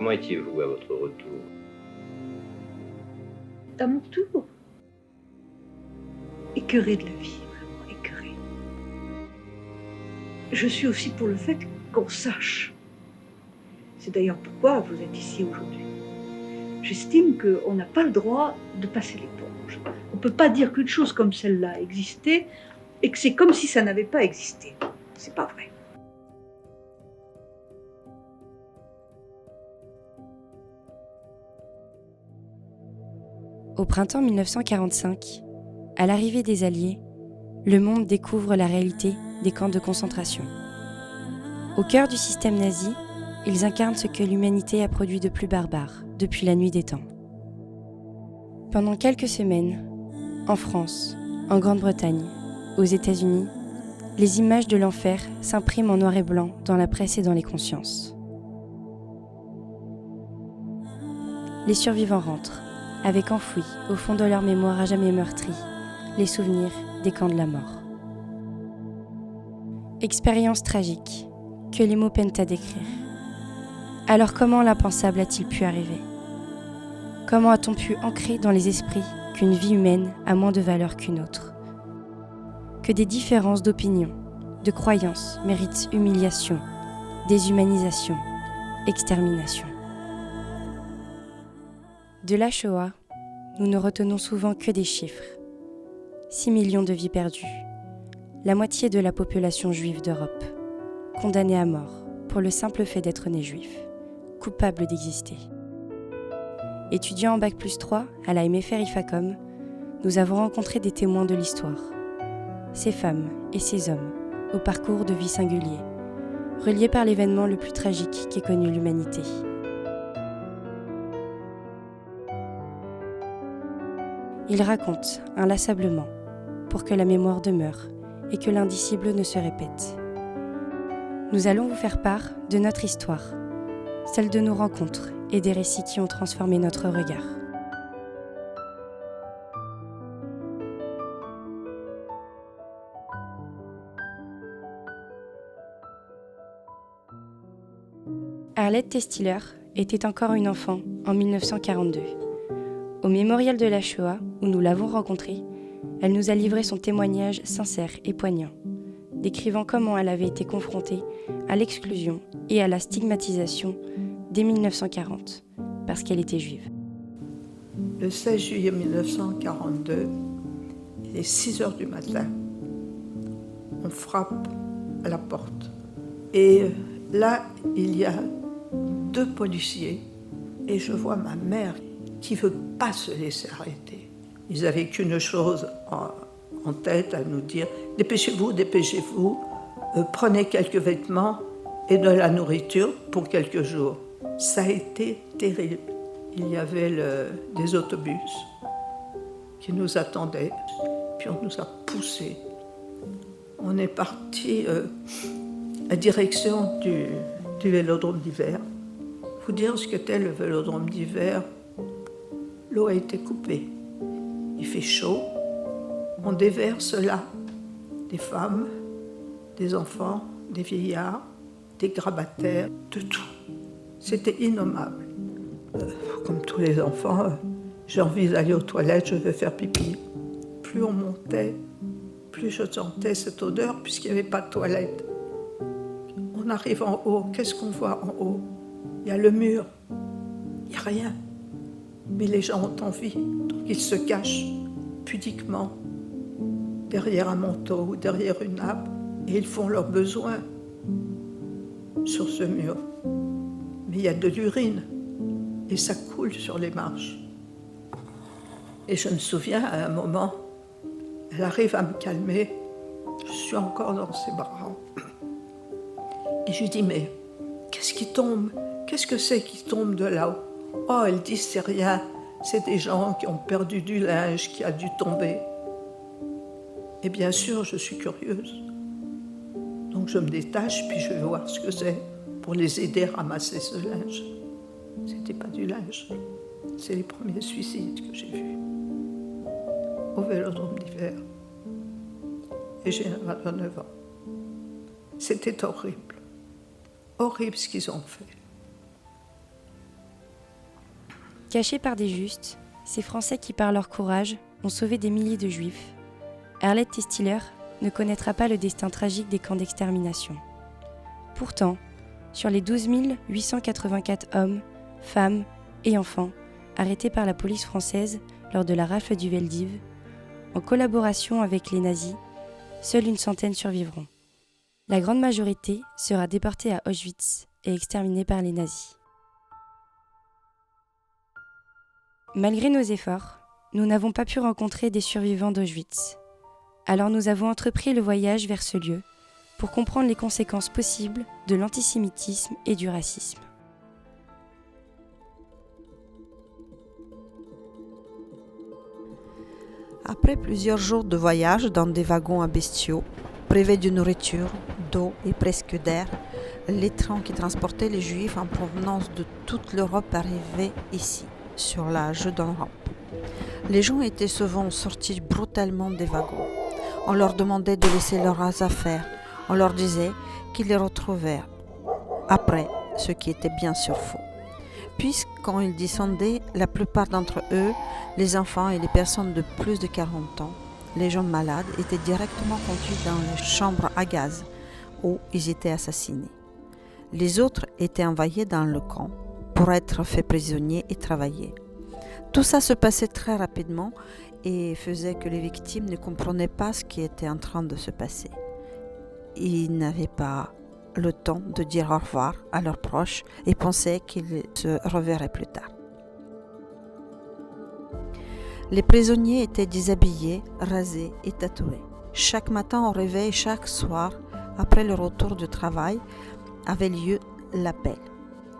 Comment étiez-vous à votre retour? À mon tour, écœurée de la vie, vraiment écœurée. Je suis aussi pour le fait qu'on sache. C'est d'ailleurs pourquoi vous êtes ici aujourd'hui. J'estime qu'on n'a pas le droit de passer l'éponge. On ne peut pas dire qu'une chose comme celle-là existait et que c'est comme si ça n'avait pas existé. C'est pas vrai. Au printemps 1945, à l'arrivée des Alliés, le monde découvre la réalité des camps de concentration. Au cœur du système nazi, ils incarnent ce que l'humanité a produit de plus barbare depuis la nuit des temps. Pendant quelques semaines, en France, en Grande-Bretagne, aux États-Unis, les images de l'enfer s'impriment en noir et blanc dans la presse et dans les consciences. Les survivants rentrent, avec enfoui, au fond de leur mémoire à jamais meurtrie, les souvenirs des camps de la mort. Expérience tragique, que les mots peinent à décrire. Alors comment l'impensable a-t-il pu arriver? Comment a-t-on pu ancrer dans les esprits qu'une vie humaine a moins de valeur qu'une autre? Que des différences d'opinion, de croyances méritent humiliation, déshumanisation, extermination. De la Shoah, nous ne retenons souvent que des chiffres. 6 millions de vies perdues, la moitié de la population juive d'Europe, condamnée à mort pour le simple fait d'être né juif, coupable d'exister. Étudiant en Bac+3 à la MFR IFACOM, nous avons rencontré des témoins de l'histoire. Ces femmes et ces hommes, au parcours de vie singulier, reliés par l'événement le plus tragique qu'ait connu l'humanité. Ils racontent inlassablement, pour que la mémoire demeure et que l'indicible ne se répète. Nous allons vous faire part de notre histoire, celle de nos rencontres et des récits qui ont transformé notre regard. Arlette Testiller était encore une enfant en 1942. Au mémorial de la Shoah, où nous l'avons rencontrée, elle nous a livré son témoignage sincère et poignant, décrivant comment elle avait été confrontée à l'exclusion et à la stigmatisation dès 1940, parce qu'elle était juive. Le 16 juillet 1942, il est 6 heures du matin. On frappe à la porte. Et là, il y a 2 policiers. Et je vois ma mère qui ne veut pas se laisser arrêter. Ils n'avaient qu'une chose en tête, à nous dire « Dépêchez-vous, dépêchez-vous, prenez quelques vêtements et de la nourriture pour quelques jours. » Ça a été terrible. Il y avait des autobus qui nous attendaient, puis on nous a poussés. On est parti à direction du vélodrome d'hiver. Vous dire ce qu'était le vélodrome d'hiver, l'eau a été coupée. Il fait chaud, on déverse là des femmes, des enfants, des vieillards, des grabataires, de tout. C'était innommable. Comme tous les enfants, j'ai envie d'aller aux toilettes, je vais faire pipi. Plus on montait, plus je sentais cette odeur puisqu'il n'y avait pas de toilette. On arrive en haut, qu'est-ce qu'on voit en haut? Il y a le mur, il n'y a rien. Mais les gens ont envie, donc ils se cachent pudiquement derrière un manteau ou derrière une nappe et ils font leurs besoins sur ce mur. Mais il y a de l'urine et ça coule sur les marches. Et je me souviens, à un moment, elle arrive à me calmer, je suis encore dans ses bras. Et je lui dis, mais qu'est-ce qui tombe? Qu'est-ce que c'est qui tombe de là-haut? Oh, elle dit, c'est rien, c'est des gens qui ont perdu du linge qui a dû tomber. Et bien sûr, je suis curieuse. Donc je me détache, puis je vais voir ce que c'est pour les aider à ramasser ce linge. C'était pas du linge, c'est les premiers suicides que j'ai vus au vélodrome d'hiver. Et j'ai 29 ans. C'était horrible. Horrible ce qu'ils ont fait. Cachés par des justes, ces Français qui par leur courage ont sauvé des milliers de Juifs, Arlette Testiller ne connaîtra pas le destin tragique des camps d'extermination. Pourtant, sur les 12 884 hommes, femmes et enfants arrêtés par la police française lors de la rafle du Veldiv, en collaboration avec les nazis, seule une centaine survivront. La grande majorité sera déportée à Auschwitz et exterminée par les nazis. Malgré nos efforts, nous n'avons pas pu rencontrer des survivants d'Auschwitz. Alors nous avons entrepris le voyage vers ce lieu pour comprendre les conséquences possibles de l'antisémitisme et du racisme. Après plusieurs jours de voyage dans des wagons à bestiaux, privés de nourriture, d'eau et presque d'air, les trains qui transportaient les Juifs en provenance de toute l'Europe arrivaient ici, sur la Judenrampe. Les gens étaient souvent sortis brutalement des wagons. On leur demandait de laisser leurs affaires. On leur disait qu'ils les retrouvèrent après, ce qui était bien sûr faux. Puis, quand ils descendaient, la plupart d'entre eux, les enfants et les personnes de plus de 40 ans, les gens malades, étaient directement conduits dans les chambres à gaz où ils étaient assassinés. Les autres étaient envoyés dans le camp pour être faits prisonniers et travailler. Tout ça se passait très rapidement et faisait que les victimes ne comprenaient pas ce qui était en train de se passer. Ils n'avaient pas le temps de dire au revoir à leurs proches et pensaient qu'ils se reverraient plus tard. Les prisonniers étaient déshabillés, rasés et tatoués. Chaque matin au réveil, chaque soir, après le retour du travail, avait lieu l'appel.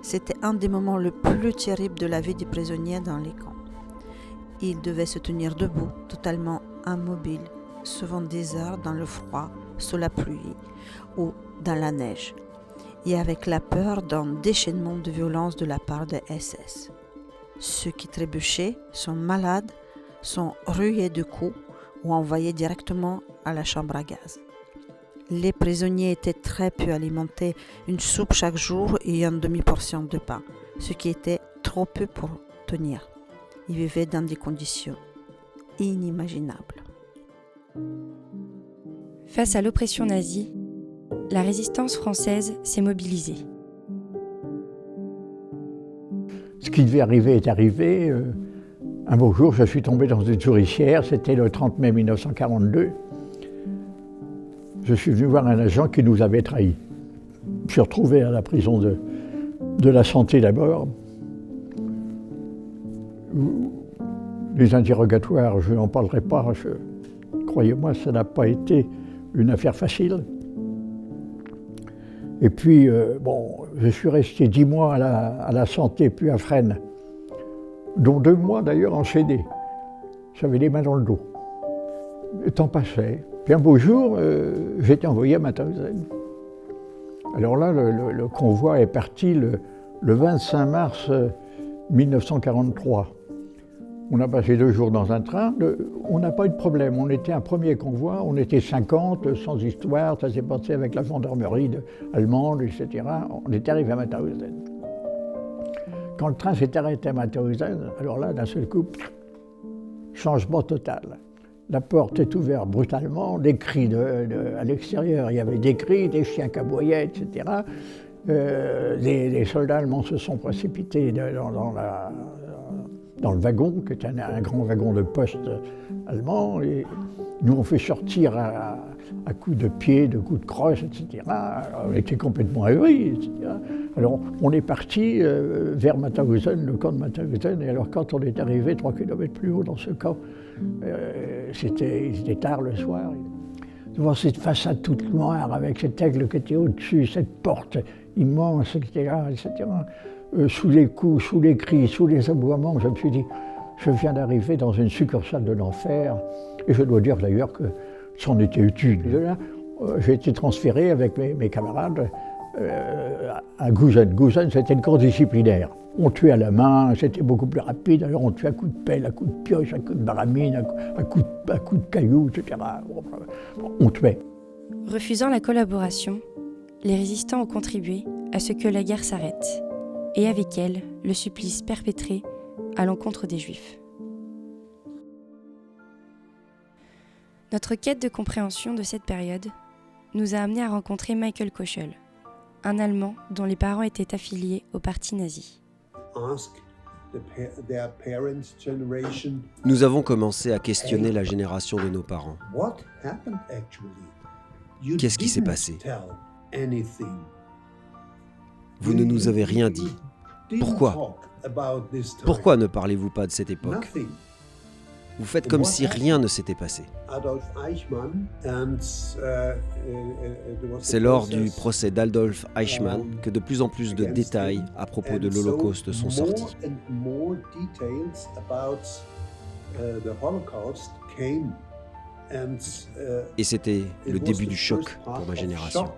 C'était un des moments les plus terribles de la vie des prisonniers dans les camps. Ils devaient se tenir debout, totalement immobiles, souvent des heures dans le froid, sous la pluie ou dans la neige, et avec la peur d'un déchaînement de violence de la part des SS. Ceux qui trébuchaient sont malades, sont rués de coups ou envoyés directement à la chambre à gaz. Les prisonniers étaient très peu alimentés, une soupe chaque jour et une demi-portion de pain, ce qui était trop peu pour tenir. Ils vivaient dans des conditions inimaginables. Face à l'oppression nazie, la résistance française s'est mobilisée. Ce qui devait arriver est arrivé. Un beau jour, je suis tombé dans une souricière, c'était le 30 mai 1942. Je suis venu voir un agent qui nous avait trahis. Je me suis retrouvé à la prison de la Santé d'abord. Les interrogatoires, je n'en parlerai pas. Croyez-moi, ça n'a pas été une affaire facile. Et puis, je suis resté 10 mois à la Santé, puis à Fresnes, dont 2 mois d'ailleurs enchaînés. J'avais les mains dans le dos. Le temps passait. Puis un beau jour, j'ai été envoyé à Mauthausen. Alors là, le convoi est parti le 25 mars 1943. On a passé 2 jours dans un train, on n'a pas eu de problème. On était un premier convoi, on était 50, sans histoire, ça s'est passé avec la gendarmerie allemande, etc. On est arrivé à Mauthausen. Quand le train s'est arrêté à Mauthausen, alors là, d'un seul coup, changement total. La porte est ouverte brutalement, des cris à l'extérieur, il y avait des cris, des chiens qui aboyaient, etc. Les soldats allemands se sont précipités dans le wagon, qui était un grand wagon de poste allemand, et nous on fait sortir à coups de pied, de coups de crosse, etc. Alors, on était complètement ahuris, etc. Alors on est parti vers Mauthausen, le camp de Mauthausen, et alors quand on est arrivé 3 km plus haut dans ce camp, c'était tard le soir. Devant cette façade toute noire, avec cet aigle qui était au-dessus, cette porte immense, etc., sous les coups, sous les cris, sous les aboiements, je me suis dit, je viens d'arriver dans une succursale de l'enfer, et je dois dire d'ailleurs que c'en était utile. Et là, j'ai été transféré avec mes camarades à Gusen. Gusen, c'était le corps disciplinaire. On tuait à la main, c'était beaucoup plus rapide, alors on tuait à coups de pelle, à coups de pioche, à coups de baramine, à coups de cailloux, etc. On tuait. Refusant la collaboration, les résistants ont contribué à ce que la guerre s'arrête, et avec elle, le supplice perpétré à l'encontre des Juifs. Notre quête de compréhension de cette période nous a amené à rencontrer Michael Kochel, un Allemand dont les parents étaient affiliés au parti nazi. Nous avons commencé à questionner la génération de nos parents. Qu'est-ce qui s'est passé? Vous ne nous avez rien dit. Pourquoi? Pourquoi ne parlez-vous pas de cette époque? Vous faites comme si rien ne s'était passé. C'est lors du procès d'Adolf Eichmann que de plus en plus de détails à propos de l'Holocauste sont sortis. Et c'était le début du choc pour ma génération.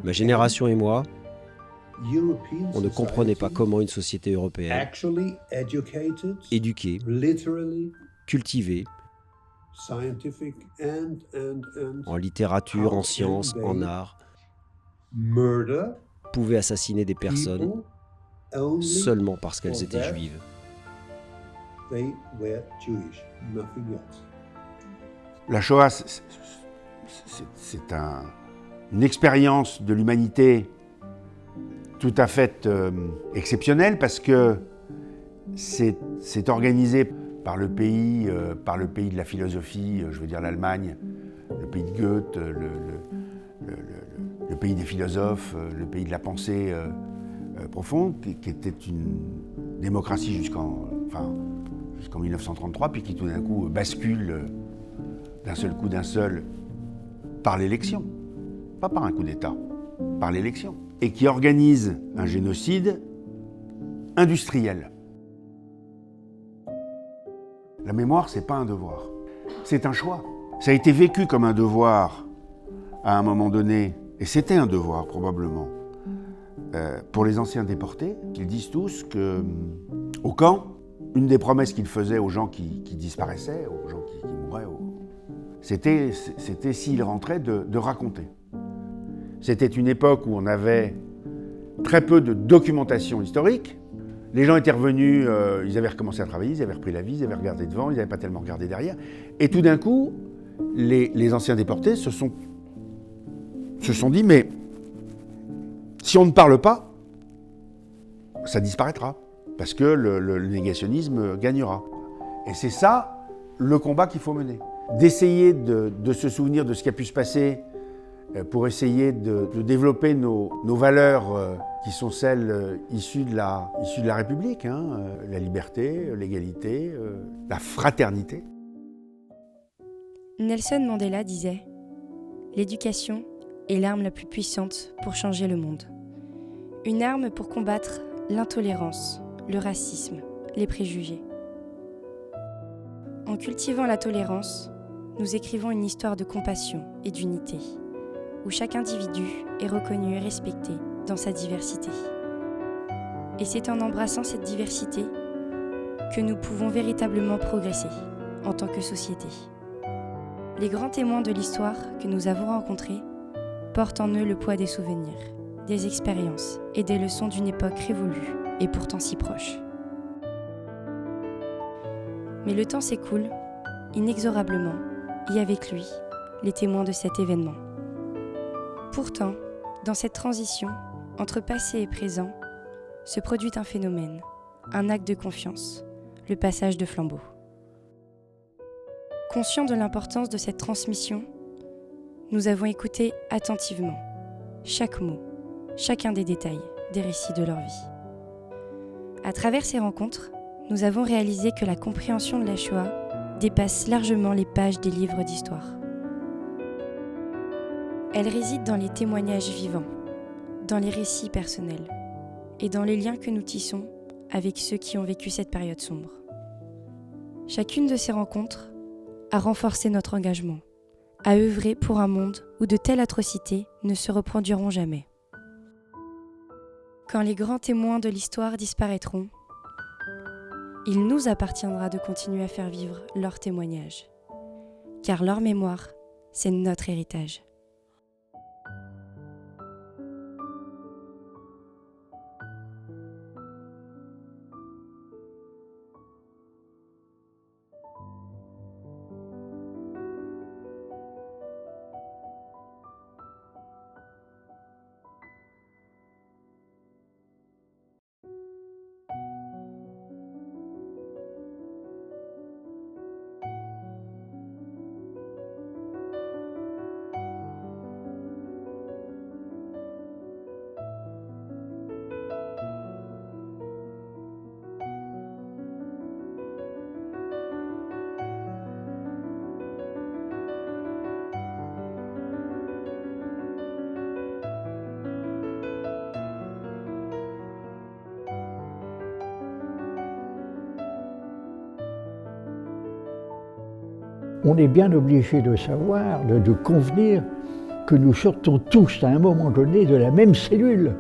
Ma génération et moi, on ne comprenait pas comment une société européenne, éduquée, cultivée, en littérature, en sciences, en art, pouvait assassiner des personnes seulement parce qu'elles étaient juives. La Shoah, c'est une expérience de l'humanité tout à fait exceptionnelle parce que c'est organisé par le pays de la philosophie, je veux dire l'Allemagne, le pays de Goethe, le pays des philosophes, le pays de la pensée profonde, qui était une démocratie jusqu'en 1933, puis qui tout d'un coup bascule d'un seul coup par l'élection, pas par un coup d'État, par l'élection, et qui organise un génocide industriel. La mémoire, c'est pas un devoir, c'est un choix. Ça a été vécu comme un devoir à un moment donné, et c'était un devoir probablement, pour les anciens déportés. Ils disent tous qu'au camp, une des promesses qu'ils faisaient aux gens qui disparaissaient, aux gens qui mouraient, c'était s'ils rentraient de raconter. C'était une époque où on avait très peu de documentation historique. Les gens étaient revenus, ils avaient recommencé à travailler, ils avaient repris la vie, ils avaient regardé devant, ils n'avaient pas tellement regardé derrière. Et tout d'un coup, les anciens déportés se sont dit, mais si on ne parle pas, ça disparaîtra, parce que le négationnisme gagnera. Et c'est ça le combat qu'il faut mener. D'essayer de se souvenir de ce qui a pu se passer pour essayer de développer nos valeurs qui sont celles issues de la République, la liberté, l'égalité, la fraternité. Nelson Mandela disait « L'éducation est l'arme la plus puissante pour changer le monde. Une arme pour combattre l'intolérance, le racisme, les préjugés. En cultivant la tolérance, nous écrivons une histoire de compassion et d'unité, où chaque individu est reconnu et respecté dans sa diversité. Et c'est en embrassant cette diversité que nous pouvons véritablement progresser en tant que société. Les grands témoins de l'histoire que nous avons rencontrés portent en eux le poids des souvenirs, des expériences et des leçons d'une époque révolue et pourtant si proche. Mais le temps s'écoule, inexorablement, et avec lui, les témoins de cet événement. Pourtant, dans cette transition, entre passé et présent, se produit un phénomène, un acte de confiance, le passage de flambeau. Conscients de l'importance de cette transmission, nous avons écouté attentivement chaque mot, chacun des détails des récits de leur vie. À travers ces rencontres, nous avons réalisé que la compréhension de la Shoah dépasse largement les pages des livres d'histoire. Elle réside dans les témoignages vivants, dans les récits personnels et dans les liens que nous tissons avec ceux qui ont vécu cette période sombre. Chacune de ces rencontres a renforcé notre engagement, à œuvrer pour un monde où de telles atrocités ne se reproduiront jamais. Quand les grands témoins de l'histoire disparaîtront, il nous appartiendra de continuer à faire vivre leurs témoignages, car leur mémoire, c'est notre héritage. on est bien obligé de savoir, de convenir que nous sortons tous à un moment donné de la même cellule.